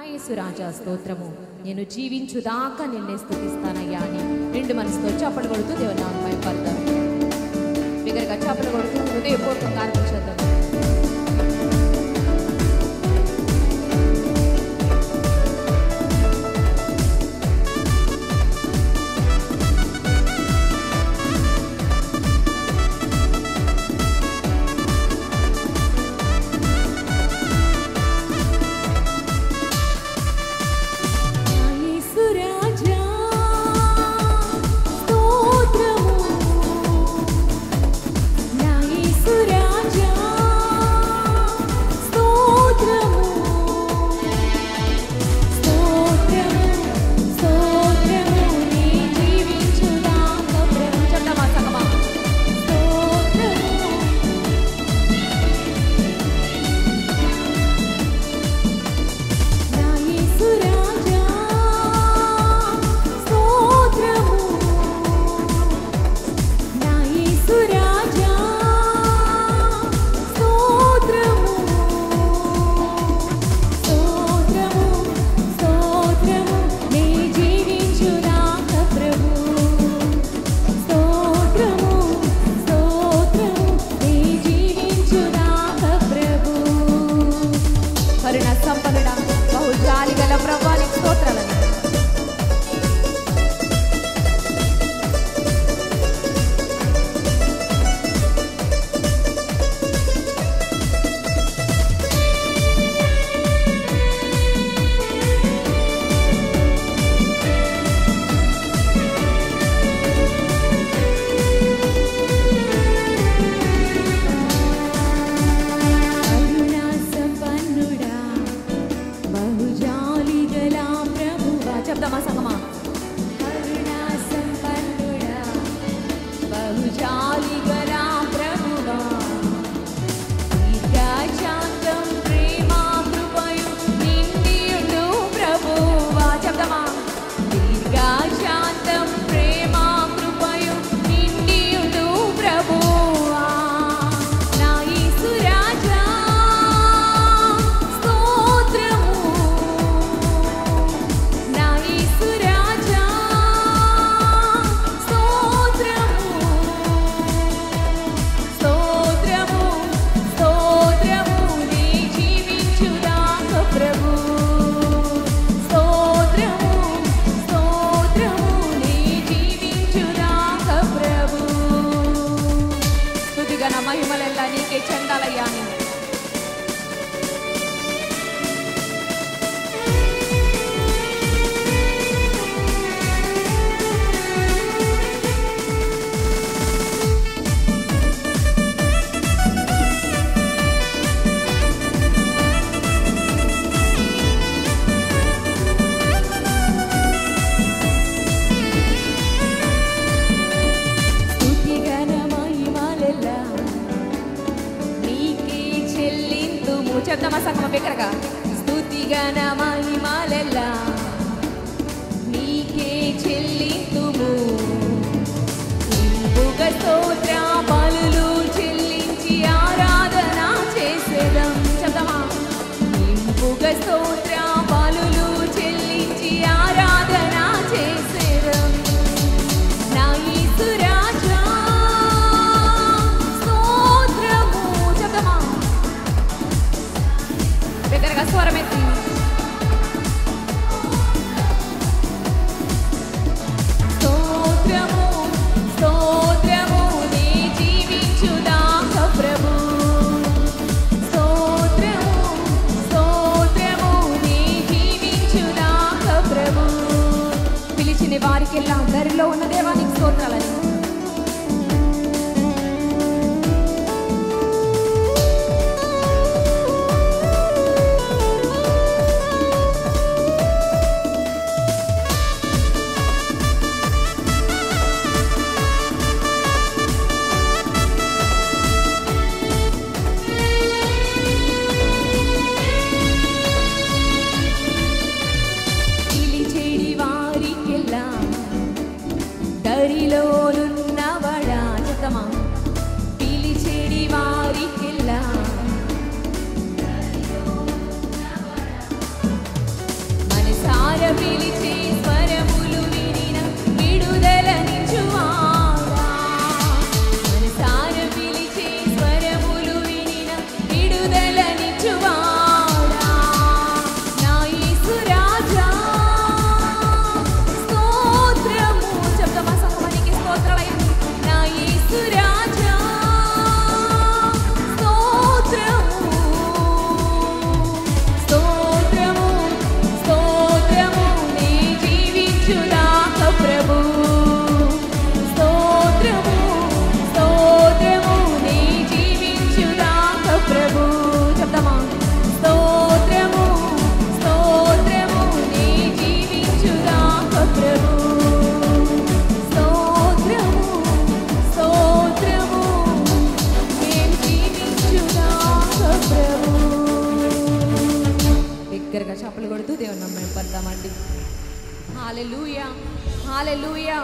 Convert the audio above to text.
యేసు రాజా స్తోత్రము. నేను జీవించుదాకా నిన్నే స్తుతిస్తానయ్యా అని రెండు మనసుతో చప్పట్లు కొడుతూ దేవుని నామముపై పడతారు. బిగ్గరగా చప్పట్లు కొడుతూ హృదయపూర్వకంగా అర్పించేద్దాం. మహిమలెల్లా నీకే చెందాలయ్యా. చెప్తామా సంగమ బిగ్గరగా? స్తుతి గణ మహిమలెల్లా నీకే చెల్లింతుము, ఇంపుగ స్తోత్ర బలులు చెల్లించి ఆరాధన చేసేదం. చెప్తామా? ఇంపుగ స్తోత్ర బలులు చెల్లించి ఆరాధన చేసేదం. నా యేసు రాజా స్తోత్రము. చెప్తామా? బిగ్గరగా స్వరమెత్తి స్తోత్రము స్తోత్రము నీ జీవించుదాక ప్రభు. స్తోత్రము స్తోత్రము నీ జీవించుదాక ప్రభు. పిలిచిన వారికెల్లా అందరిలో ఉన్న దేవానికి స్తోత్రాలని. పిలిచే స్వరములు వినిన విడుదలనిచ్చువాడా మనసార పిలిచే స్వరములు వినిన విడుదలనిచ్చువాడా నా యేసు రాజా స్తోత్రము చెప్తామా సంఘానికి స్తోత్రాలయ్యా నా యేసు రాజా దగ్గరగా చప్పలు కొడుతూ దేవుని నామమున పడదామండి. హల్లెలూయా, హల్లెలూయా.